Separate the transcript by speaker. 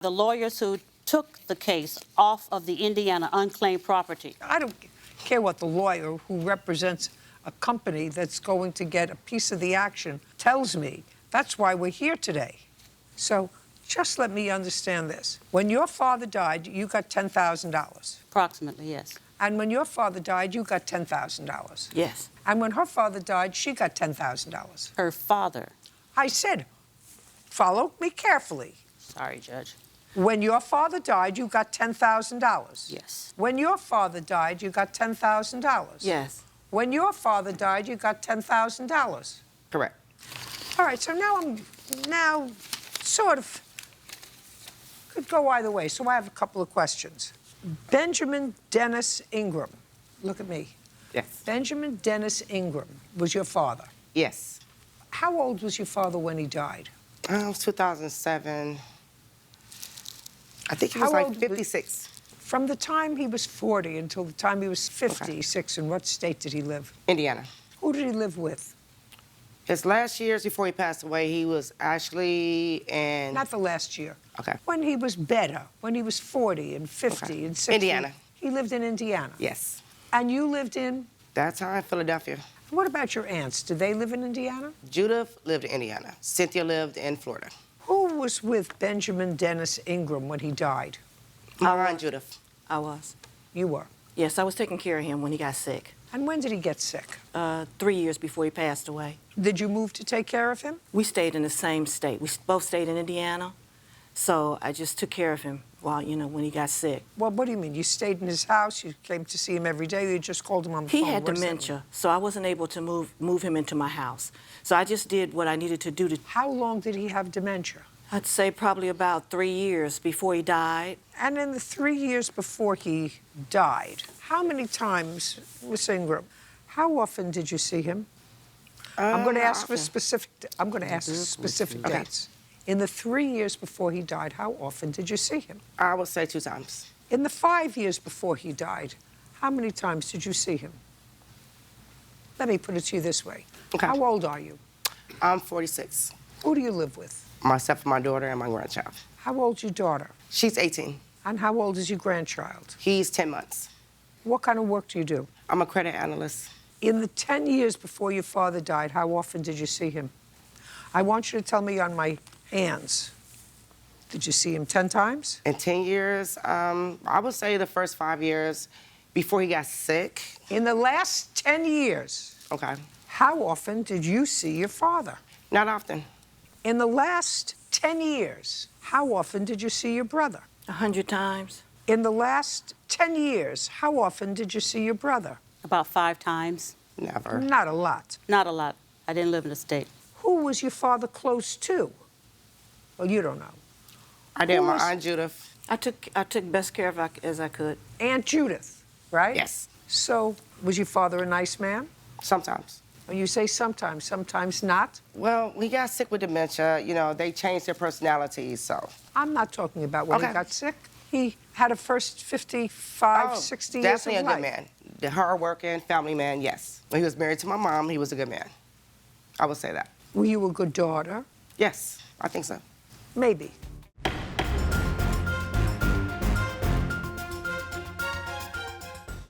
Speaker 1: The lawyers who took the case off of the Indiana unclaimed property.
Speaker 2: I don't care what the lawyer who represents a company that's going to get a piece of the action tells me. That's why we're here today. So just let me understand this. When your father died, you got $10,000.
Speaker 1: Approximately, yes.
Speaker 2: And when your father died, you got $10,000.
Speaker 1: Yes.
Speaker 2: And when her father died, she got $10,000.
Speaker 1: Her father.
Speaker 2: I said, follow me carefully.
Speaker 1: Sorry, Judge.
Speaker 2: When your father died, you got $10,000.
Speaker 1: Yes.
Speaker 2: When your father died, you got $10,000.
Speaker 1: Yes.
Speaker 2: When your father died, you got $10,000.
Speaker 3: Correct.
Speaker 2: All right, so now sort of could go either way. So I have a couple of questions. Benjamin Dennis Ingram, look at me.
Speaker 3: Yes.
Speaker 2: Benjamin Dennis Ingram was your father.
Speaker 3: Yes.
Speaker 2: How old was your father when he died?
Speaker 3: It was 2007. I think he
Speaker 2: How
Speaker 3: was like
Speaker 2: old
Speaker 3: 56.
Speaker 2: From the time he was 40 until the time he was 56, in what state did he live?
Speaker 3: Indiana.
Speaker 2: Who did he live with?
Speaker 3: His last years before he passed away, he was actually in...
Speaker 2: Not the last year.
Speaker 3: Okay.
Speaker 2: When he was better, when he was 40 and 50 and 60.
Speaker 3: Indiana.
Speaker 2: He lived in Indiana.
Speaker 3: Yes.
Speaker 2: And you lived in?
Speaker 3: That time, Philadelphia.
Speaker 2: What about your aunts? Did they live in Indiana?
Speaker 3: Judith lived in Indiana. Cynthia lived in Florida.
Speaker 2: Who was with Benjamin Dennis Ingram when he died?
Speaker 3: My Aunt Judith.
Speaker 4: I was.
Speaker 2: You were.
Speaker 4: Yes, I was taking care of him when he got sick.
Speaker 2: And when did he get sick?
Speaker 4: 3 years before he passed away.
Speaker 2: Did you move to take care of him?
Speaker 4: We stayed in the same state. We both stayed in Indiana, so I just took care of him while, when he got sick.
Speaker 2: Well, what do you mean? You stayed in his house, you came to see him every day, or you just called him on the phone?
Speaker 4: He had dementia, so I wasn't able to move him into my house. So I just did what I needed to do to...
Speaker 2: How long did he have dementia?
Speaker 4: I'd say probably about 3 years before he died.
Speaker 2: And in the 3 years before he died, how many times, Miss Ingram, how often did you see him? I'm going to ask for specific. I'm going to ask specific dates. In the 3 years before he died, how often did you see him?
Speaker 3: I would say 2 times.
Speaker 2: In the 5 years before he died, how many times did you see him? Let me put it to you this way.
Speaker 3: Okay.
Speaker 2: How old are you?
Speaker 3: I'm 46.
Speaker 2: Who do you live with?
Speaker 3: Myself, my daughter, and my grandchild.
Speaker 2: How old's your daughter?
Speaker 3: She's 18.
Speaker 2: And how old is your grandchild?
Speaker 3: He's 10 months.
Speaker 2: What kind of work do you do?
Speaker 3: I'm a credit analyst.
Speaker 2: In the 10 years before your father died, how often did you see him? I want you to tell me on my hands. Did you see him 10 times?
Speaker 3: In 10 years, I would say the first 5 years before he got sick.
Speaker 2: In the last 10 years,
Speaker 3: Okay.
Speaker 2: how often did you see your father?
Speaker 3: Not often.
Speaker 2: In the last 10 years, how often did you see your brother?
Speaker 4: 100 times.
Speaker 2: In the last 10 years, how often did you see your brother?
Speaker 1: About 5 times.
Speaker 3: Never.
Speaker 2: Not a lot.
Speaker 1: Not a lot. I didn't live in the state.
Speaker 2: Who was your father close to? Well, you don't know.
Speaker 3: I did.
Speaker 2: Who
Speaker 3: My
Speaker 2: was-
Speaker 3: Aunt Judith.
Speaker 4: I took best care of as I could.
Speaker 2: Aunt Judith, right?
Speaker 3: Yes.
Speaker 2: So, was your father a nice man?
Speaker 3: Sometimes.
Speaker 2: When you say sometimes, sometimes not?
Speaker 3: Well, he got sick with dementia. They changed their personalities, so.
Speaker 2: I'm not talking about when he
Speaker 3: Okay.
Speaker 2: got sick. He had a first 55, 60 years of
Speaker 3: definitely a
Speaker 2: life.
Speaker 3: good man. The hard-working family man, yes. When he was married to my mom, he was a good man. I would say that.
Speaker 2: Were you a good daughter?
Speaker 3: Yes, I think so.
Speaker 2: Maybe.